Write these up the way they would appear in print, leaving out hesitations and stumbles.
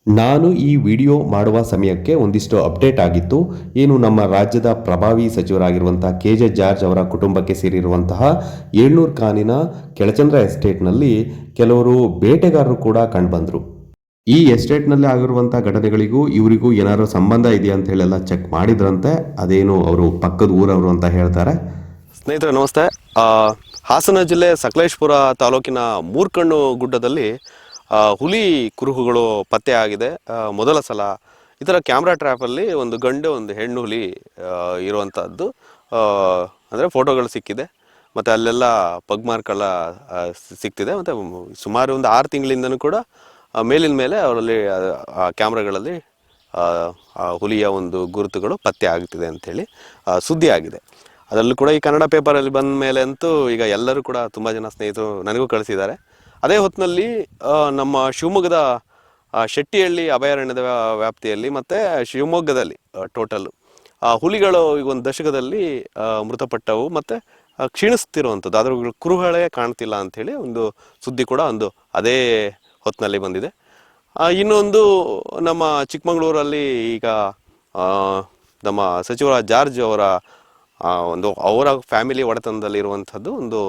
ನಾನು ಈ ವಿಡಿಯೋ ಮಾಡುವ ಸಮಯಕ್ಕೆ ಒಂದಿಷ್ಟು ಅಪ್ಡೇಟ್ ಆಗಿತ್ತು. ಏನು ನಮ್ಮ ರಾಜ್ಯದ ಪ್ರಭಾವಿ ಸಚಿವರಾಗಿರುವಂತಹ ಕೆ.ಜೆ. ಜಾರ್ಜ್ ಅವರ ಕುಟುಂಬಕ್ಕೆ ಸೇರಿರುವಂತಹ ಏಳ್ನೂರು ಕಾನಿನ ಕೆಳಚಂದ್ರ ಎಸ್ಟೇಟ್ನಲ್ಲಿ ಕೆಲವರು ಬೇಟೆಗಾರರು ಕೂಡ ಕಂಡುಬಂದರು. ಈ ಎಸ್ಟೇಟ್ನಲ್ಲಿ ಆಗಿರುವಂತಹ ಘಟನೆಗಳಿಗೂ ಇವರಿಗೂ ಏನಾದ್ರು ಸಂಬಂಧ ಇದೆಯಾ ಅಂತ ಹೇಳೆಲ್ಲ ಚೆಕ್ ಮಾಡಿದ್ರಂತೆ. ಅದೇನು ಅವರು ಪಕ್ಕದ ಊರವರು ಅಂತ ಹೇಳ್ತಾರೆ. ಸ್ನೇಹಿತರೆ ನಮಸ್ತೆ. ಹಾಸನ ಜಿಲ್ಲೆ ಸಕಲೇಶಪುರ ತಾಲೂಕಿನ ಮೂರ್ಕಣ್ಣು ಗುಡ್ಡದಲ್ಲಿ ಹುಲಿ ಕುರುಹುಗಳು ಪತ್ತೆ ಆಗಿದೆ. ಮೊದಲ ಸಲ ಈ ಥರ ಕ್ಯಾಮ್ರಾ ಟ್ರ್ಯಾಪಲ್ಲಿ ಒಂದು ಗಂಡು ಒಂದು ಹೆಣ್ಣು ಹುಲಿ ಇರುವಂಥದ್ದು ಅಂದರೆ ಫೋಟೋಗಳು ಸಿಕ್ಕಿದೆ. ಮತ್ತು ಅಲ್ಲೆಲ್ಲ ಪಗ್ ಮಾರ್ಕೆಲ್ಲ ಸಿಕ್ತಿದೆ. ಮತ್ತು ಸುಮಾರು ಒಂದು 6 ತಿಂಗಳಿಂದನೂ ಕೂಡ ಮೇಲಿನ ಮೇಲೆ ಅವರಲ್ಲಿ ಕ್ಯಾಮ್ರಾಗಳಲ್ಲಿ ಹುಲಿಯ ಒಂದು ಗುರುತುಗಳು ಪತ್ತೆ ಆಗ್ತಿದೆ ಅಂಥೇಳಿ ಸುದ್ದಿ ಆಗಿದೆ. ಅದರಲ್ಲೂ ಕೂಡ ಈ ಕನ್ನಡ ಪೇಪರಲ್ಲಿ ಬಂದ ಮೇಲೆ ಅಂತೂ ಈಗ ಎಲ್ಲರೂ ಕೂಡ ತುಂಬ ಜನ ಸ್ನೇಹಿತರು ನನಗೂ ಕಳಿಸಿದ್ದಾರೆ. ಅದೇ ಹೊತ್ತಿನಲ್ಲಿ ನಮ್ಮ ಶಿವಮೊಗ್ಗದ ಶೆಟ್ಟಿಹಳ್ಳಿ ಅಭಯಾರಣ್ಯದ ವ್ಯಾಪ್ತಿಯಲ್ಲಿ ಮತ್ತು ಶಿವಮೊಗ್ಗದಲ್ಲಿ ಟೋಟಲ್ಲು ಹುಲಿಗಳು ಈಗ ಒಂದು ದಶಕದಲ್ಲಿ ಮೃತಪಟ್ಟವು ಮತ್ತು ಕ್ಷೀಣಿಸ್ತಿರುವಂಥದ್ದು, ಅದ್ರ ಕುರುಹುಗಳೇ ಕಾಣ್ತಿಲ್ಲ ಅಂಥೇಳಿ ಒಂದು ಸುದ್ದಿ ಕೂಡ ಒಂದು ಅದೇ ಹೊತ್ತಿನಲ್ಲಿ ಬಂದಿದೆ. ಇನ್ನೊಂದು ನಮ್ಮ ಚಿಕ್ಕಮಗಳೂರಲ್ಲಿ ಈಗ ನಮ್ಮ ಸಚಿವರ ಜಾರ್ಜ್ ಅವರ ಅವರ ಫ್ಯಾಮಿಲಿ ಒಡೆತನದಲ್ಲಿ ಇರುವಂಥದ್ದು ಒಂದು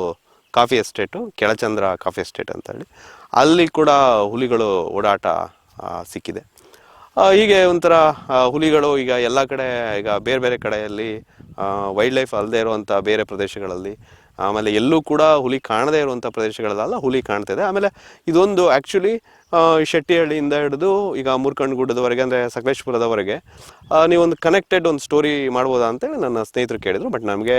ಕಾಫಿ ಎಸ್ಟೇಟು, ಕೆಳಚಂದ್ರ ಕಾಫಿ ಎಸ್ಟೇಟ್ ಅಂತೇಳಿ, ಅಲ್ಲಿ ಕೂಡ ಹುಲಿಗಳು ಓಡಾಟ ಸಿಕ್ಕಿದೆ. ಹೀಗೆ ಒಂಥರ ಹುಲಿಗಳು ಈಗ ಎಲ್ಲ ಕಡೆ, ಈಗ ಬೇರೆ ಬೇರೆ ಕಡೆಯಲ್ಲಿ ವೈಲ್ಡ್ ಲೈಫ್ ಅಲ್ಲದೆ ಇರುವಂಥ ಬೇರೆ ಪ್ರದೇಶಗಳಲ್ಲಿ, ಆಮೇಲೆ ಎಲ್ಲೂ ಕೂಡ ಹುಲಿ ಕಾಣದೇ ಇರುವಂಥ ಪ್ರದೇಶಗಳಲ್ಲ ಹುಲಿ ಕಾಣ್ತಿದೆ. ಆಮೇಲೆ ಇದೊಂದು ಆ್ಯಕ್ಚುಲಿ ಶೆಟ್ಟಿಹಳ್ಳಿಯಿಂದ ಹಿಡಿದು ಈಗ ಮೂರ್ಕಣ್ಣು ಗುಡ್ಡದವರೆಗೆ ಅಂದರೆ ಸಕಲೇಶಪುರದವರೆಗೆ ನೀವೊಂದು ಕನೆಕ್ಟೆಡ್ ಒಂದು ಸ್ಟೋರಿ ಮಾಡ್ಬೋದಾ ಅಂತೇಳಿ ನನ್ನ ಸ್ನೇಹಿತರು ಕೇಳಿದರು. ಬಟ್ ನಮಗೆ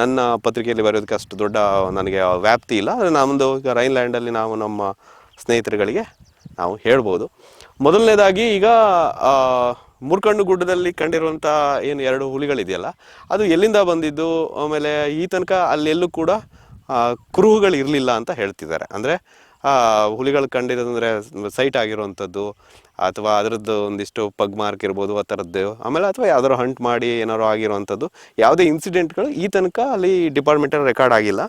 ನನ್ನ ಪತ್ರಿಕೆಯಲ್ಲಿ ಬರೆಯೋದಕ್ಕೆ ಅಷ್ಟು ದೊಡ್ಡ ನನಗೆ ವ್ಯಾಪ್ತಿ ಇಲ್ಲ. ನಮ್ಮದು ಈಗ ರೈನ್ಲ್ಯಾಂಡಲ್ಲಿ ನಾವು ನಮ್ಮ ಸ್ನೇಹಿತರುಗಳಿಗೆ ನಾವು ಹೇಳ್ಬೋದು. ಮೊದಲನೇದಾಗಿ ಈಗ ಮೂರ್ಕಣ್ಣು ಗುಡ್ಡದಲ್ಲಿ ಕಂಡಿರುವಂಥ ಏನು 2 ಹುಲಿಗಳಿದೆಯಲ್ಲ, ಅದು ಎಲ್ಲಿಂದ ಬಂದಿದ್ದು, ಆಮೇಲೆ ಈ ತನಕ ಅಲ್ಲೆಲ್ಲೂ ಕೂಡ ಕುರುಹುಗಳು ಇರಲಿಲ್ಲ ಅಂತ ಹೇಳ್ತಿದ್ದಾರೆ. ಅಂದರೆ ಹುಲಿಗಳು ಕಂಡಿರೋದಂದರೆ ಸೈಟ್ ಆಗಿರುವಂಥದ್ದು ಅಥವಾ ಅದರದ್ದು ಒಂದಿಷ್ಟು ಪಗ್ ಮಾರ್ಕ್ ಇರ್ಬೋದು ಆ ಥರದ್ದು, ಆಮೇಲೆ ಅಥವಾ ಯಾವ್ದಾದ್ರು ಹಂಟ್ ಮಾಡಿ ಏನಾದ್ರು ಆಗಿರುವಂಥದ್ದು ಯಾವುದೇ ಇನ್ಸಿಡೆಂಟ್ಗಳು ಈ ತನಕ ಅಲ್ಲಿ ಡಿಪಾರ್ಟ್ಮೆಂಟಲ್ಲಿ ರೆಕಾರ್ಡ್ ಆಗಿಲ್ಲ.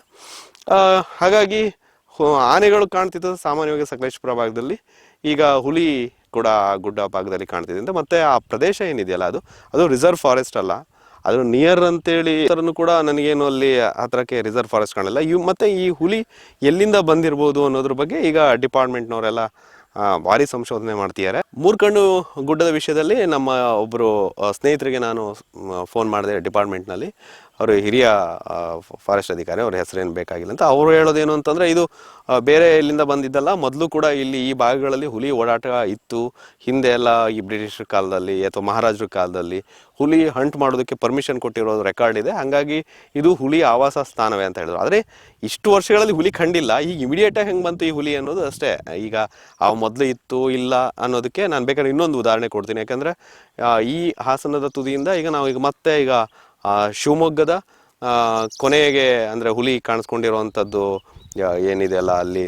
ಹಾಗಾಗಿ ಆನೆಗಳು ಕಾಣ್ತಿದ್ದು ಸಾಮಾನ್ಯವಾಗಿ ಸಕಲೇಶಪುರ ಭಾಗದಲ್ಲಿ, ಈಗ ಹುಲಿ ಕೂಡ ಗುಡ್ಡ ಭಾಗದಲ್ಲಿ ಕಾಣ್ತಿದೆ ಅಂತ. ಮತ್ತು ಆ ಪ್ರದೇಶ ಏನಿದೆಯಲ್ಲ ಅದು ರಿಸರ್ವ್ ಫಾರೆಸ್ಟ್ ಅಲ್ಲ, ಅದು ನಿಯರ್ ಅಂತೇಳಿ ಥರನೂ ಕೂಡ ನನಗೇನು ಅಲ್ಲಿ ಹತ್ರಕ್ಕೆ ರಿಸರ್ವ್ ಫಾರೆಸ್ಟ್ ಕಾಣಿಲ್ಲ. ಮತ್ತು ಈ ಹುಲಿ ಎಲ್ಲಿಂದ ಬಂದಿರ್ಬೋದು ಅನ್ನೋದ್ರ ಬಗ್ಗೆ ಈಗ ಡಿಪಾರ್ಟ್ಮೆಂಟ್ನವರೆಲ್ಲ ಭಾರಿ ಸಂಶೋಧನೆ ಮಾಡ್ತಿದ್ದಾರೆ. ಮೂರ್ಕಣ್ಣು ಗುಡ್ಡದ ವಿಷಯದಲ್ಲಿ ನಮ್ಮ ಒಬ್ಬರು ಸ್ನೇಹಿತರಿಗೆ ನಾನು ಫೋನ್ ಮಾಡಿದೆ ಡಿಪಾರ್ಟ್ಮೆಂಟ್ನಲ್ಲಿ. ಅವರು ಹಿರಿಯ ಫಾರೆಸ್ಟ್ ಅಧಿಕಾರಿ, ಅವ್ರ ಹೆಸರೇನು ಬೇಕಾಗಿಲ್ಲ ಅಂತ. ಅವರು ಹೇಳೋದೇನು ಅಂತಂದರೆ, ಇದು ಬೇರೆ ಇಲ್ಲಿಂದ ಬಂದಿದ್ದಲ್ಲ, ಮೊದಲು ಕೂಡ ಇಲ್ಲಿ ಈ ಭಾಗಗಳಲ್ಲಿ ಹುಲಿ ಓಡಾಟ ಇತ್ತು. ಹಿಂದೆ ಎಲ್ಲ ಈ ಬ್ರಿಟಿಷರ ಕಾಲದಲ್ಲಿ ಅಥವಾ ಮಹಾರಾಜರ ಕಾಲದಲ್ಲಿ ಹುಲಿ ಹಂಟ್ ಮಾಡೋದಕ್ಕೆ ಪರ್ಮಿಷನ್ ಕೊಟ್ಟಿರೋದು ರೆಕಾರ್ಡ್ ಇದೆ. ಹಾಗಾಗಿ ಇದು ಹುಲಿ ಆವಾಸ ಸ್ಥಾನವೇ ಅಂತ ಹೇಳಿದ್ರು. ಆದರೆ ಇಷ್ಟು ವರ್ಷಗಳಲ್ಲಿ ಹುಲಿ ಕಂಡಿಲ್ಲ, ಈಗ ಇಮಿಡಿಯೇಟಾಗಿ ಹೆಂಗೆ ಬಂತು ಈ ಹುಲಿ ಅನ್ನೋದು ಅಷ್ಟೇ. ಈಗ ಮೊದಲು ಇತ್ತು ಇಲ್ಲ ಅನ್ನೋದಕ್ಕೆ ನಾನು ಬೇಕಾದ್ರೆ ಇನ್ನೊಂದು ಉದಾಹರಣೆ ಕೊಡ್ತೀನಿ. ಯಾಕಂದರೆ ಈ ಹಾಸನದ ತುದಿಯಿಂದ ಈಗ ಮತ್ತೆ ಶಿವಮೊಗ್ಗದ ಕೊನೆಗೆ ಅಂದರೆ ಹುಲಿ ಕಾಣಿಸ್ಕೊಂಡಿರುವಂಥದ್ದು ಏನಿದೆಯಲ್ಲ, ಅಲ್ಲಿ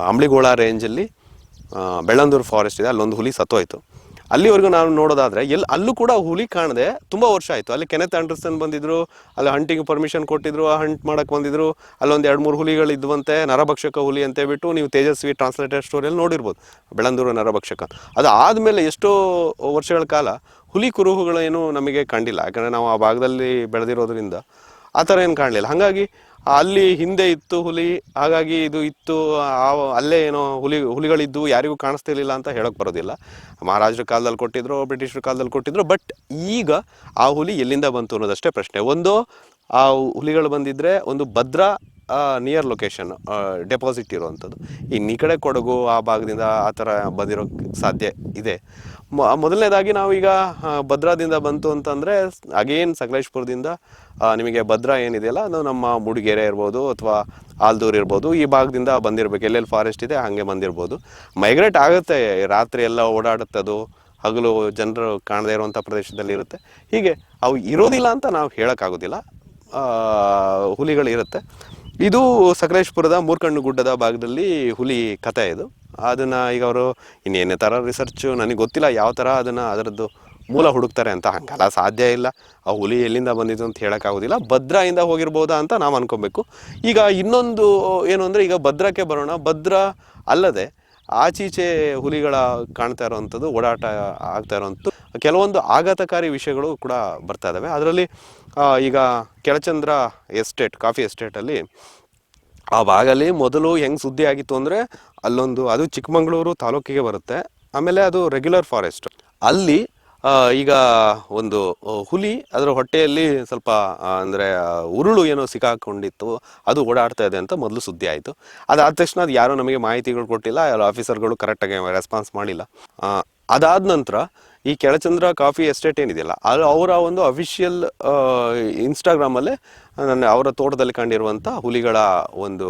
ಅಂಬ್ಲಿಗೋಳ ರೇಂಜಲ್ಲಿ ಬೆಳ್ಳಂದೂರು ಫಾರೆಸ್ಟ್ ಇದೆ, ಅಲ್ಲೊಂದು ಹುಲಿ ಸತ್ತೋಯ್ತು. ಅಲ್ಲಿವರೆಗೂ ನಾವು ನೋಡೋದಾದರೆ ಅಲ್ಲೂ ಕೂಡ ಹುಲಿ ಕಾಣದೆ ತುಂಬ ವರ್ಷ ಆಯಿತು. ಅಲ್ಲಿ ಕೆನೆತ್ ಆಂಡರ್ಸನ್ ಬಂದಿದ್ದರು, ಅಲ್ಲಿ ಹಂಟಿಂಗ್ ಪರ್ಮಿಷನ್ ಕೊಟ್ಟಿದ್ರು, ಹಂಟ್ ಮಾಡೋಕ್ಕೆ ಬಂದಿದ್ರು. ಅಲ್ಲೊಂದು 2-3 ಹುಲಿಗಳು ಇದ್ವಂತೆ, ನರಭಕ್ಷಕ ಹುಲಿ ಅಂತ ಹೇಳ್ಬಿಟ್ಟು ನೀವು ತೇಜಸ್ವಿ ಟ್ರಾನ್ಸ್ಲೇಟೆಡ್ ಸ್ಟೋರಿಯಲ್ಲಿ ನೋಡಿರ್ಬೋದು, ಬೆಳ್ಳಂದೂರು ನರಭಕ್ಷಕ. ಅದು ಆದಮೇಲೆ ಎಷ್ಟೋ ವರ್ಷಗಳ ಕಾಲ ಹುಲಿ ಕುರುಹುಗಳೇನು ನಮಗೆ ಕಂಡಿಲ್ಲ. ಯಾಕಂದರೆ ನಾವು ಆ ಭಾಗದಲ್ಲಿ ಬೆಳೆದಿರೋದ್ರಿಂದ ಆ ಥರ ಏನು ಕಾಣಲಿಲ್ಲ. ಹಾಗಾಗಿ ಅಲ್ಲಿ ಹಿಂದೆ ಇತ್ತು ಹುಲಿ, ಹಾಗಾಗಿ ಇದು ಇತ್ತು, ಅಲ್ಲೇ ಏನೋ ಹುಲಿಗಳಿದ್ದು ಯಾರಿಗೂ ಕಾಣಿಸ್ತಿರ್ಲಿಲ್ಲ ಅಂತ ಹೇಳೋಕ್ಕೆ ಬರೋದಿಲ್ಲ. ಮಹಾರಾಜರ ಕಾಲದಲ್ಲಿ ಕೊಟ್ಟಿದ್ರು, ಬ್ರಿಟಿಷರ ಕಾಲದಲ್ಲಿ ಕೊಟ್ಟಿದ್ರು. ಬಟ್ ಈಗ ಆ ಹುಲಿ ಎಲ್ಲಿಂದ ಬಂತು ಅನ್ನೋದಷ್ಟೇ ಪ್ರಶ್ನೆ. ಒಂದು ಆ ಹುಲಿಗಳು ಬಂದಿದ್ದರೆ ಒಂದು ಭದ್ರಾ ನಿಯರ್ ಲೊಕೇಶನ್ ಡೆಪಾಸಿಟ್ ಇರುವಂಥದ್ದು. ಈ ಕಡೆ ಕೊಡಗು ಆ ಭಾಗದಿಂದ ಆ ಥರ ಬಂದಿರೋಕ್ಕೆ ಸಾಧ್ಯ ಇದೆ. ಮೊದಲನೇದಾಗಿ ನಾವೀಗ ಭದ್ರಾದಿಂದ ಬಂತು ಅಂತಂದರೆ ಅಗೇನ್ ಸಕಲೇಶಪುರದಿಂದ ನಿಮಗೆ ಭದ್ರಾ ಏನಿದೆಯಲ್ಲ, ಅದು ನಮ್ಮ ಮೂಡಿಗೆರೆ ಇರ್ಬೋದು ಅಥವಾ ಆಲ್ದೂರು ಇರ್ಬೋದು, ಈ ಭಾಗದಿಂದ ಬಂದಿರಬೇಕು. ಎಲ್ಲೆಲ್ಲಿ ಫಾರೆಸ್ಟ್ ಇದೆ ಹಾಗೆ ಬಂದಿರ್ಬೋದು. ಮೈಗ್ರೇಟ್ ಆಗುತ್ತೆ, ರಾತ್ರಿ ಎಲ್ಲ ಓಡಾಡುತ್ತದು, ಹಗಲು ಜನರು ಕಾಣದೇ ಇರುವಂಥ ಪ್ರದೇಶದಲ್ಲಿ ಇರುತ್ತೆ. ಹೀಗೆ ಅವು ಇರೋದಿಲ್ಲ ಅಂತ ನಾವು ಹೇಳೋಕ್ಕಾಗೋದಿಲ್ಲ, ಹುಲಿಗಳಿರುತ್ತೆ. ಇದು ಸಕಲೇಶಪುರದ ಮೂರ್ಕಣ್ಣು ಗುಡ್ಡದ ಭಾಗದಲ್ಲಿ ಹುಲಿ ಕಥೆ ಇದು. ಅದನ್ನು ಈಗ ಅವರು ಇನ್ನೇನೇ ಥರ ರಿಸರ್ಚು ನನಗೆ ಗೊತ್ತಿಲ್ಲ, ಯಾವ ಥರ ಅದರದ್ದು ಮೂಲ ಹುಡುಕ್ತಾರೆ ಅಂತ. ಹಂಗೆಲ್ಲ ಸಾಧ್ಯ ಇಲ್ಲ, ಆ ಹುಲಿ ಎಲ್ಲಿಂದ ಬಂದಿದ್ದು ಅಂತ ಹೇಳೋಕ್ಕಾಗೋದಿಲ್ಲ. ಭದ್ರಾಯಿಂದ ಹೋಗಿರ್ಬೋದಾ ಅಂತ ನಾವು ಅನ್ಕೊಬೇಕು. ಈಗ ಇನ್ನೊಂದು ಏನು ಅಂದರೆ, ಈಗ ಭದ್ರಕ್ಕೆ ಬರೋಣ. ಭದ್ರಾ ಅಲ್ಲದೆ ಆಚೀಚೆ ಹುಲಿಗಳ ಕಾಣ್ತಾ ಇರೋವಂಥದ್ದು, ಓಡಾಟ ಆಗ್ತಾ ಇರೋವಂಥದ್ದು, ಕೆಲವೊಂದು ಆಘಾತಕಾರಿ ವಿಷಯಗಳು ಕೂಡ ಬರ್ತಾ ಇದ್ದಾವೆ. ಅದರಲ್ಲಿ ಈಗ ಕೆಳಚಂದ್ರ ಎಸ್ಟೇಟ್, ಕಾಫಿ ಎಸ್ಟೇಟಲ್ಲಿ ಆ ಭಾಗದಲ್ಲಿ ಮೊದಲು ಹೆಂಗೆ ಸುದ್ದಿ ಆಗಿತ್ತು ಅಂದರೆ, ಅಲ್ಲೊಂದು, ಅದು ಚಿಕ್ಕಮಗಳೂರು ತಾಲೂಕಿಗೆ ಬರುತ್ತೆ, ಆಮೇಲೆ ಅದು ರೆಗ್ಯುಲರ್ ಫಾರೆಸ್ಟ್. ಅಲ್ಲಿ ಈಗ ಒಂದು ಹುಲಿ ಅದರ ಹೊಟ್ಟೆಯಲ್ಲಿ ಸ್ವಲ್ಪ ಅಂದರೆ ಉರುಳು ಏನೋ ಸಿಕ್ಕಾಕೊಂಡಿತ್ತು, ಅದು ಓಡಾಡ್ತಾ ಇದೆ ಅಂತ ಮೊದಲು ಸುದ್ದಿ ಆಯಿತು. ಅದಾದ ತಕ್ಷಣ ಅದು ಯಾರೂ ನಮಗೆ ಮಾಹಿತಿಗಳು ಕೊಟ್ಟಿಲ್ಲ, ಯಾರು ಆಫೀಸರ್ಗಳು ಕರೆಕ್ಟಾಗಿ ರೆಸ್ಪಾನ್ಸ್ ಮಾಡಿಲ್ಲ. ಅದಾದ ನಂತರ ಈ ಕೆಳಚಂದ್ರ ಕಾಫಿ ಎಸ್ಟೇಟ್ ಏನಿದೆಯಲ್ಲ, ಅದು ಅವರ ಒಂದು ಅಫಿಷಿಯಲ್ ಇನ್ಸ್ಟಾಗ್ರಾಮಲ್ಲೇ ಅವರ ತೋಟದಲ್ಲಿ ಕಂಡಿರುವಂಥ ಹುಲಿಗಳ ಒಂದು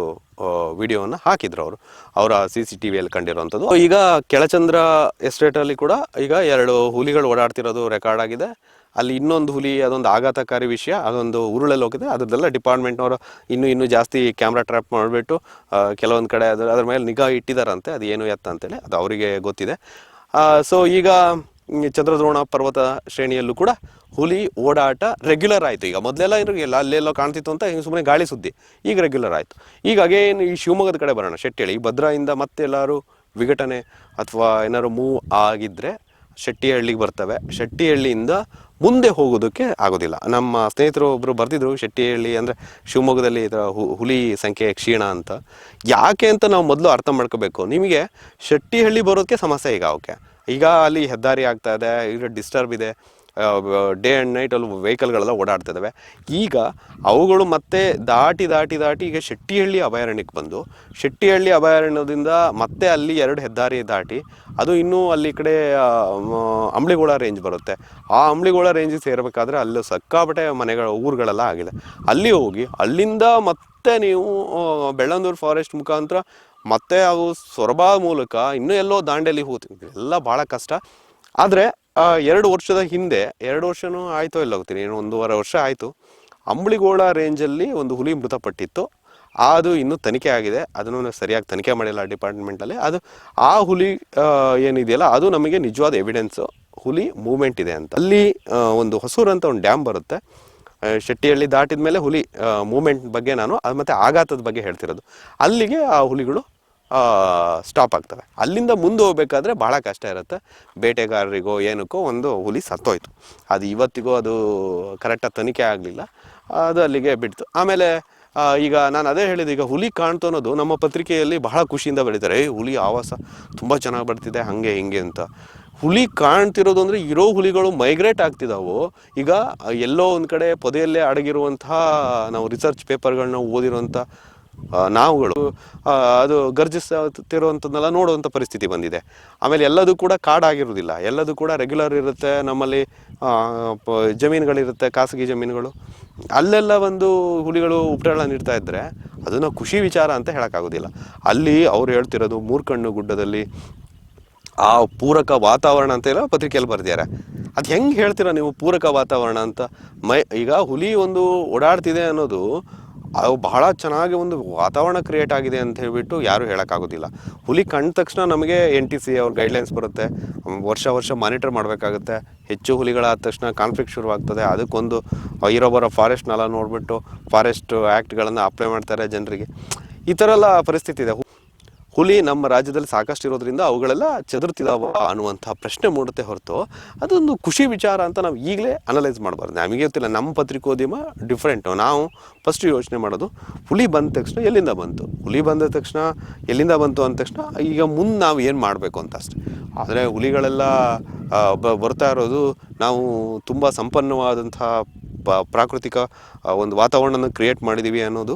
ವಿಡಿಯೋವನ್ನು ಹಾಕಿದ್ರು ಅವರ CCTVಯಲ್ಲಿ ಕಂಡಿರುವಂಥದ್ದು. ಈಗ ಕೆಳಚಂದ್ರ ಎಸ್ಟೇಟಲ್ಲಿ ಕೂಡ ಈಗ 2 ಹುಲಿಗಳು ಓಡಾಡ್ತಿರೋದು ರೆಕಾರ್ಡ್ ಆಗಿದೆ. ಅಲ್ಲಿ ಇನ್ನೊಂದು ಹುಲಿ, ಅದೊಂದು ಆಘಾತಕಾರಿ ವಿಷಯ, ಅದೊಂದು ಉರುಳಲ್ಲಿ ಹೋಗಿದೆ. ಅದರದ್ದೆಲ್ಲ ಡಿಪಾರ್ಟ್ಮೆಂಟ್ನವರು ಇನ್ನೂ ಜಾಸ್ತಿ ಕ್ಯಾಮ್ರಾ ಟ್ರ್ಯಾಪ್ ಮಾಡಿಬಿಟ್ಟು ಕೆಲವೊಂದು ಕಡೆ ಅದ್ರ ಮೇಲೆ ನಿಗಾ ಇಟ್ಟಿದ್ದಾರಂತೆ. ಅದು ಏನು ಎತ್ತ ಅಂತೇಳಿ ಅದು ಅವರಿಗೆ ಗೊತ್ತಿದೆ. ಸೊ ಈಗ ಚಂದ್ರದ್ರೋಣ ಪರ್ವತ ಶ್ರೇಣಿಯಲ್ಲೂ ಕೂಡ ಹುಲಿ ಓಡಾಟ ರೆಗ್ಯುಲರ್ ಆಯಿತು. ಈಗ ಮೊದಲೆಲ್ಲ ಇರಲಿಲ್ಲ, ಅಲ್ಲೆಲ್ಲೋ ಕಾಣ್ತಿತ್ತು ಅಂತ ಹಿಂಗೆ ಸುಮ್ಮನೆ ಗಾಳಿ ಸುದ್ದಿ, ಈಗ ರೆಗ್ಯುಲರ್ ಆಯಿತು. ಈಗ ಅಗೇನ್ ಈ ಶಿವಮೊಗ್ಗದ ಕಡೆ ಬರೋಣ, ಶೆಟ್ಟಿಹಳ್ಳಿ. ಈ ಭದ್ರಾಯಿಂದ ಮತ್ತೆ ಎಲ್ಲರೂ ವಿಘಟನೆ ಅಥವಾ ಏನಾದ್ರು ಮೂವ್ ಆಗಿದ್ದರೆ ಶೆಟ್ಟಿಹಳ್ಳಿಗೆ ಬರ್ತವೆ. ಶೆಟ್ಟಿಹಳ್ಳಿಯಿಂದ ಮುಂದೆ ಹೋಗೋದಕ್ಕೆ ಆಗೋದಿಲ್ಲ. ನಮ್ಮ ಸ್ನೇಹಿತರು ಒಬ್ಬರು ಬರ್ತಿದ್ರು, ಶೆಟ್ಟಿಹಳ್ಳಿ ಅಂದರೆ ಶಿವಮೊಗ್ಗದಲ್ಲಿ ಈ ಥರ ಹುಲಿ ಸಂಖ್ಯೆ ಕ್ಷೀಣ ಅಂತ. ಯಾಕೆ ಅಂತ ನಾವು ಮೊದಲು ಅರ್ಥ ಮಾಡ್ಕೋಬೇಕು. ನಿಮಗೆ ಶೆಟ್ಟಿಹಳ್ಳಿ ಬರೋದಕ್ಕೆ ಸಮಸ್ಯೆ ಈಗ ಅಲ್ಲಿ ಹೆದ್ದಾರಿ ಆಗ್ತಾ ಇದೆ, ಈಗ ಡಿಸ್ಟರ್ಬ್ ಇದೆ, ಡೇ ಆ್ಯಂಡ್ ನೈಟ್ ಅಲ್ಲಿ ವೆಹಿಕಲ್ಗಳೆಲ್ಲ ಓಡಾಡ್ತಾ ಇದ್ದಾವೆ. ಈಗ ಅವುಗಳು ಮತ್ತೆ ದಾಟಿ ಈಗ ಶೆಟ್ಟಿಹಳ್ಳಿ ಅಭಯಾರಣ್ಯಕ್ಕೆ ಬಂದು, ಶೆಟ್ಟಿಹಳ್ಳಿ ಅಭಯಾರಣ್ಯದಿಂದ ಮತ್ತೆ ಅಲ್ಲಿ 2 ಹೆದ್ದಾರಿ ದಾಟಿ ಅದು ಇನ್ನೂ ಅಲ್ಲಿ ಕಡೆ ಅಂಬ್ಲಿಗೋಳ ರೇಂಜ್ ಬರುತ್ತೆ. ಆ ಅಂಬ್ಲಿಗೋಳ ರೇಂಜಿಗೆ ಸೇರಬೇಕಾದ್ರೆ ಅಲ್ಲಿ ಸಕ್ಕಾಬಟ್ಟೆ ಊರುಗಳೆಲ್ಲ ಆಗಿದೆ. ಅಲ್ಲಿ ಹೋಗಿ ಅಲ್ಲಿಂದ ಮತ್ತೆ ನೀವು ಬೆಳ್ಳಂದೂರು ಫಾರೆಸ್ಟ್ ಮುಖಾಂತರ ಮತ್ತೆ ಅವು ಸೊರಬ ಮೂಲಕ ಇನ್ನೂ ಎಲ್ಲೋ ದಾಂಡೇಲಿ ಹೋಗ್ತೀವಿ. ಎಲ್ಲ ಭಾಳ ಕಷ್ಟ. ಆದರೆ 2 ವರ್ಷದ ಹಿಂದೆ, 2 ವರ್ಷನೂ ಆಯಿತೋ ಇಲ್ಲ ಹೋಗ್ತೀನಿ, 1.5 ವರ್ಷ ಆಯಿತು, ಅಂಬ್ಲಿಗೋಳ ರೇಂಜಲ್ಲಿ ಒಂದು ಹುಲಿ ಮೃತಪಟ್ಟಿತ್ತು. ಅದು ಇನ್ನೂ ತನಿಖೆ ಆಗಿದೆ, ಅದನ್ನು ಸರಿಯಾಗಿ ತನಿಖೆ ಮಾಡಿಲ್ಲ ಡಿಪಾರ್ಟ್ಮೆಂಟಲ್ಲಿ. ಅದು ಆ ಹುಲಿ ಏನಿದೆಯಲ್ಲ, ಅದು ನಮಗೆ ನಿಜವಾದ ಎವಿಡೆನ್ಸು, ಹುಲಿ ಮೂವ್ಮೆಂಟ್ ಇದೆ ಅಂತ. ಅಲ್ಲಿ ಒಂದು ಹೊಸೂರು ಅಂತ ಒಂದು ಡ್ಯಾಮ್ ಬರುತ್ತೆ, ಶೆಟ್ಟಿಹಳ್ಳಿ ದಾಟಿದ ಮೇಲೆ ಹುಲಿ ಮೂವ್ಮೆಂಟ್ ಬಗ್ಗೆ ನಾನು ಮತ್ತು ಆಘಾತದ ಬಗ್ಗೆ ಹೇಳ್ತಿರೋದು. ಅಲ್ಲಿಗೆ ಆ ಹುಲಿಗಳು ಸ್ಟಾಪ್ ಆಗ್ತವೆ. ಅಲ್ಲಿಂದ ಮುಂದೆ ಹೋಗ್ಬೇಕಾದ್ರೆ ಭಾಳ ಕಷ್ಟ ಇರುತ್ತೆ. ಬೇಟೆಗಾರರಿಗೋ ಏನಕ್ಕೋ ಒಂದು ಹುಲಿ ಸತ್ತೋಯ್ತು. ಅದು ಇವತ್ತಿಗೂ ಅದು ಕರೆಕ್ಟಾಗಿ ತನಿಖೆ ಆಗಲಿಲ್ಲ, ಅದು ಅಲ್ಲಿಗೆ ಬಿಡ್ತು. ಆಮೇಲೆ ಈಗ ನಾನು ಅದೇ ಹೇಳಿದೆ, ಈಗ ಹುಲಿ ಕಾಣ್ತು ಅನ್ನೋದು ನಮ್ಮ ಪತ್ರಿಕೆಯಲ್ಲಿ ಬಹಳ ಖುಷಿಯಿಂದ ಬೆಳೀತಾರೆ. ಹುಲಿ ಆವಾಸ ತುಂಬ ಚೆನ್ನಾಗಿ ಬರ್ತಿದೆ, ಹಾಗೆ ಹಿಂಗೆ ಅಂತ. ಹುಲಿ ಕಾಣ್ತಿರೋದು ಅಂದರೆ ಇರೋ ಹುಲಿಗಳು ಮೈಗ್ರೇಟ್ ಆಗ್ತಿದ್ದಾವೆ. ಈಗ ಎಲ್ಲೋ ಒಂದು ಕಡೆ ಪೊದೆಯಲ್ಲೇ ಅಡಗಿರುವಂತಹ ನಾವು ರಿಸರ್ಚ್ ಪೇಪರ್ಗಳನ್ನ ಓದಿರುವಂಥ ನಾವುಗಳು ಅದು ಗರ್ಜಿಸ್ತಿರುವಂಥದ್ದನ್ನೆಲ್ಲ ನೋಡುವಂಥ ಪರಿಸ್ಥಿತಿ ಬಂದಿದೆ. ಆಮೇಲೆ ಎಲ್ಲದೂ ಕೂಡ ಕಾಡಾಗಿರೋದಿಲ್ಲ, ಎಲ್ಲದೂ ಕೂಡ ರೆಗ್ಯುಲರ್ ಇರುತ್ತೆ. ನಮ್ಮಲ್ಲಿ ಜಮೀನುಗಳಿರುತ್ತೆ, ಖಾಸಗಿ ಜಮೀನುಗಳು, ಅಲ್ಲೆಲ್ಲ ಒಂದು ಹುಲಿಗಳು ಉಪಟಳ ನೀಡ್ತಾ ಇದ್ದರೆ ಅದನ್ನು ಖುಷಿ ವಿಚಾರ ಅಂತ ಹೇಳೋಕ್ಕಾಗೋದಿಲ್ಲ. ಅಲ್ಲಿ ಅವ್ರು ಹೇಳ್ತಿರೋದು ಮೂರ್ಕಣ್ಣು ಗುಡ್ಡದಲ್ಲಿ ಆ ಪೂರಕ ವಾತಾವರಣ ಅಂತ ಎಲ್ಲ ಪತ್ರಿಕೆಯಲ್ಲಿ ಬರ್ದಿದ್ದಾರೆ. ಅದು ಹೆಂಗೆ ಹೇಳ್ತೀರಾ ನೀವು ಪೂರಕ ವಾತಾವರಣ ಅಂತ? ಈಗ ಹುಲಿ ಒಂದು ಓಡಾಡ್ತಿದೆ ಅನ್ನೋದು ಅದು ಬಹಳ ಚೆನ್ನಾಗಿ ಒಂದು ವಾತಾವರಣ ಕ್ರಿಯೇಟ್ ಆಗಿದೆ ಅಂತ ಹೇಳಿಬಿಟ್ಟು ಯಾರೂ ಹೇಳೋಕ್ಕಾಗೋದಿಲ್ಲ. ಹುಲಿ ಕಂಡ ತಕ್ಷಣ ನಮಗೆ NTC ಅವ್ರ ಗೈಡ್ಲೈನ್ಸ್ ಬರುತ್ತೆ, ವರ್ಷ ಮಾನಿಟರ್ ಮಾಡಬೇಕಾಗುತ್ತೆ. ಹೆಚ್ಚು ಹುಲಿಗಳಾದ ತಕ್ಷಣ ಕಾನ್ಫ್ಲಿಕ್ಟ್ ಶುರುವಾಗ್ತದೆ. ಅದಕ್ಕೊಂದು ಇರೋಬರೋ ಫಾರೆಸ್ಟ್ನೆಲ್ಲ ನೋಡಿಬಿಟ್ಟು ಫಾರೆಸ್ಟ್ ಆ್ಯಕ್ಟ್ಗಳನ್ನು ಅಪ್ಲೈ ಮಾಡ್ತಾರೆ ಜನರಿಗೆ. ಈ ಥರ ಎಲ್ಲ ಪರಿಸ್ಥಿತಿ ಇದೆ. ಹುಲಿ ನಮ್ಮ ರಾಜ್ಯದಲ್ಲಿ ಸಾಕಷ್ಟು ಇರೋದ್ರಿಂದ ಅವುಗಳೆಲ್ಲ ಚದುರ್ತಿದಾವ ಅನ್ನುವಂಥ ಪ್ರಶ್ನೆ ಮೂಡುತ್ತೆ ಹೊರತು ಅದೊಂದು ಖುಷಿ ವಿಚಾರ ಅಂತ ನಾವು ಈಗಲೇ ಅನಲೈಸ್ ಮಾಡಬಾರ್ದು. ನಮಗೆ ಗೊತ್ತಿಲ್ಲ, ನಮ್ಮ ಪತ್ರಿಕೋದ್ಯಮ ಡಿಫ್ರೆಂಟು. ನಾವು ಫಸ್ಟ್ ಯೋಚನೆ ಮಾಡೋದು ಹುಲಿ ಬಂದ ತಕ್ಷಣ ಎಲ್ಲಿಂದ ಬಂತು, ಹುಲಿ ಬಂದ ತಕ್ಷಣ ಎಲ್ಲಿಂದ ಬಂತು ಅಂದ ತಕ್ಷಣ ಈಗ ಮುಂದೆ ನಾವು ಏನು ಮಾಡಬೇಕು ಅಂತ ಅಷ್ಟೆ. ಆದರೆ ಹುಲಿಗಳೆಲ್ಲ ಬರ್ತಾ ಇರೋದು ನಾವು ತುಂಬ ಸಂಪನ್ನವಾದಂಥ ಪ್ರಾಕೃತಿಕ ಒಂದು ವಾತಾವರಣನ ಕ್ರಿಯೇಟ್ ಮಾಡಿದ್ದೀವಿ ಅನ್ನೋದು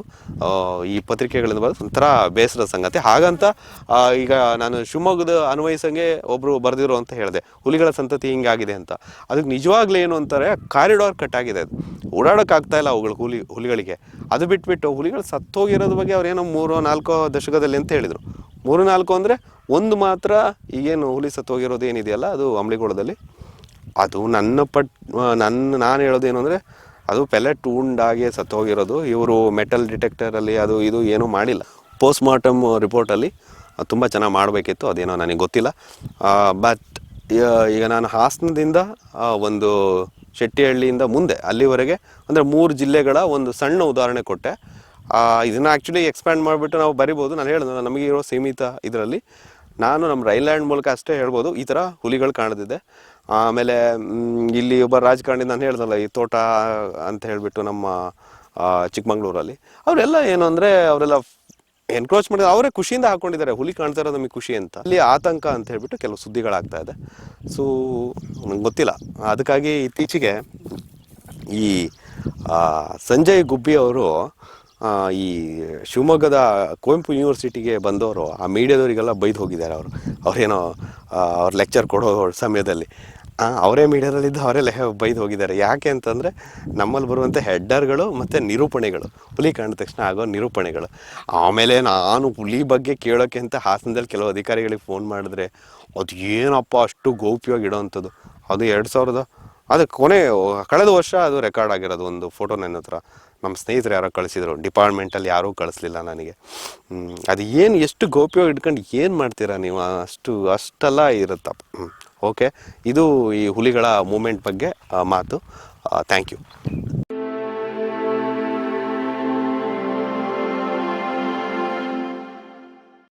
ಈ ಪತ್ರಿಕೆಗಳಿಂದ ಒಂಥರ ಬೇಸರದ ಸಂಗತಿ. ಹಾಗಂತ ಈಗ ನಾನು ಶಿವಮೊಗ್ಗದ ಅನ್ವಯಿಸಂಗೆ ಒಬ್ಬರು ಬರೆದಿರೋ ಅಂತ ಹೇಳಿದೆ, ಹುಲಿಗಳ ಸಂತತಿ ಹಿಂಗಾಗಿದೆ ಅಂತ. ಅದಕ್ಕೆ ನಿಜವಾಗ್ಲೂ ಏನು ಅಂತಾರೆ, ಕಾರಿಡಾರ್ ಕಟ್ ಆಗಿದೆ, ಅದು ಓಡಾಡೋಕ್ಕಾಗ್ತಾ ಇಲ್ಲ ಅವುಗಳು ಹುಲಿಗಳಿಗೆ. ಅದು ಬಿಟ್ಬಿಟ್ಟು ಹುಲಿಗಳು ಸತ್ತೋಗಿರೋದ್ರ ಬಗ್ಗೆ ಅವ್ರೇನೋ 3-4 ದಶಕದಲ್ಲಿ ಅಂತ ಹೇಳಿದರು. 3-4 ಅಂದರೆ ಒಂದು ಮಾತ್ರ ಈಗೇನು ಹುಲಿ ಸತ್ತೋಗಿರೋದು ಏನಿದೆಯಲ್ಲ, ಅದು ಅಂಬ್ಲಿಗೋಳದಲ್ಲಿ. ಅದು ನಾನು ಹೇಳೋದೇನು ಅಂದರೆ ಅದು ಪೆಲೆಟ್ ಉಂಡಾಗಿ ಸತ್ತೋಗಿರೋದು. ಇವರು ಮೆಟಲ್ ಡಿಟೆಕ್ಟರಲ್ಲಿ ಅದು ಇದು ಏನೂ ಮಾಡಿಲ್ಲ. ಪೋಸ್ಟ್ ಮಾರ್ಟಮ್ ರಿಪೋರ್ಟಲ್ಲಿ ತುಂಬ ಚೆನ್ನಾಗಿ ಮಾಡಬೇಕಿತ್ತು, ಅದೇನೋ ನನಗೆ ಗೊತ್ತಿಲ್ಲ. ಬಟ್ ಈಗ ನಾನು ಹಾಸನದಿಂದ ಒಂದು ಶೆಟ್ಟಿಹಳ್ಳಿಯಿಂದ ಮುಂದೆ ಅಲ್ಲಿವರೆಗೆ ಅಂದರೆ 3 ಜಿಲ್ಲೆಗಳ ಒಂದು ಸಣ್ಣ ಉದಾಹರಣೆ ಕೊಟ್ಟೆ. ಇದನ್ನು ಆ್ಯಕ್ಚುಲಿ ಎಕ್ಸ್ಪ್ಯಾಂಡ್ ಮಾಡಿಬಿಟ್ಟು ನಾವು ಬರಿಬೋದು. ನಾನು ಹೇಳಿದೆ ನಮಗೆ ಇರೋ ಸೀಮಿತ ಇದರಲ್ಲಿ ನಾನು ನಮ್ಮ ರೈನ್ಲ್ಯಾಂಡ್ ಮೂಲಕ ಅಷ್ಟೇ ಹೇಳ್ಬೋದು ಈ ಥರ ಹುಲಿಗಳು ಕಾಣದಿದೆ. ಆಮೇಲೆ ಇಲ್ಲಿ ಒಬ್ಬ ರಾಜಕಾರಣಿ ನಾನು ಹೇಳ್ದಲ್ಲ ಈ ತೋಟ ಅಂತ ಹೇಳಿಬಿಟ್ಟು ನಮ್ಮ ಚಿಕ್ಕಮಂಗ್ಳೂರಲ್ಲಿ ಅವರೆಲ್ಲ ಏನು ಅಂದರೆ ಅವರೆಲ್ಲ ಎನ್ಕ್ರೋಚ್ ಮಾಡಿದ್ರೆ ಅವರೇ ಖುಷಿಯಿಂದ ಹಾಕೊಂಡಿದ್ದಾರೆ ಹುಲಿ ಕಾಣ್ತಾ ಇರೋದು ನಮಗೆ ಖುಷಿ ಅಂತ. ಅಲ್ಲಿ ಆತಂಕ ಅಂತ ಹೇಳ್ಬಿಟ್ಟು ಕೆಲವು ಸುದ್ದಿಗಳಾಗ್ತಾ ಇದೆ. ಸೊ ನಂಗೆ ಗೊತ್ತಿಲ್ಲ, ಅದಕ್ಕಾಗಿ ಇತ್ತೀಚೆಗೆ ಈ ಸಂಜಯ್ ಗುಬ್ಬಿ ಅವರು ಈ ಶಿವಮೊಗ್ಗದ ಕುವೆಂಪು ಯೂನಿವರ್ಸಿಟಿಗೆ ಬಂದವರು ಆ ಮೀಡಿಯಾದವರಿಗೆಲ್ಲ ಬೈದು ಹೋಗಿದ್ದಾರೆ. ಅವ್ರೇನೋ ಅವ್ರ ಲೆಕ್ಚರ್ ಕೊಡೋ ಸಮಯದಲ್ಲಿ ಅವರೇ ಮೀಡಿಯಾದಲ್ಲಿದ್ದು ಅವರೇ ಬೈದು ಹೋಗಿದ್ದಾರೆ. ಯಾಕೆ ಅಂತಂದರೆ ನಮ್ಮಲ್ಲಿ ಬರುವಂಥ ಹೆಡ್ಡರ್ಗಳು ಮತ್ತು ನಿರೂಪಣೆಗಳು, ಹುಲಿ ಕಂಡ ತಕ್ಷಣ ಆಗೋ ನಿರೂಪಣೆಗಳು. ಆಮೇಲೆ ನಾನು ಹುಲಿ ಬಗ್ಗೆ ಕೇಳೋಕ್ಕೆ ಅಂತ ಹಾಸನದಲ್ಲಿ ಕೆಲವು ಅಧಿಕಾರಿಗಳಿಗೆ ಫೋನ್ ಮಾಡಿದ್ರೆ ಅದು ಏನಪ್ಪ ಅಷ್ಟು ಗೌಪ್ಯವಾಗಿ ಇಡೋವಂಥದ್ದು. ಅದು 2000 ಅದು ಕಳೆದ ವರ್ಷ ಅದು ರೆಕಾರ್ಡ್ ಆಗಿರೋದು ಒಂದು ಫೋಟೋ ನನ್ನ ಹತ್ರ. ನಮ್ಮ ಸ್ನೇಹಿತರು ಯಾರೋ ಕಳಿಸಿದ್ರು, ಡಿಪಾರ್ಟ್ಮೆಂಟಲ್ಲಿ ಯಾರೂ ಕಳಿಸ್ಲಿಲ್ಲ ನನಗೆ. ಅದು ಏನು ಎಷ್ಟು ಗೌಪ್ಯವಾಗಿ ಇಟ್ಕೊಂಡು ಏನು ಮಾಡ್ತೀರಾ ನೀವು, ಅಷ್ಟೆಲ್ಲ ಇರುತ್ತಪ್ಪ. ಓಕೆ, ಇದು ಈ ಹುಲಿಗಳ ಮೂಮೆಂಟ್ ಬಗ್ಗೆ ಮಾತು. Thank you.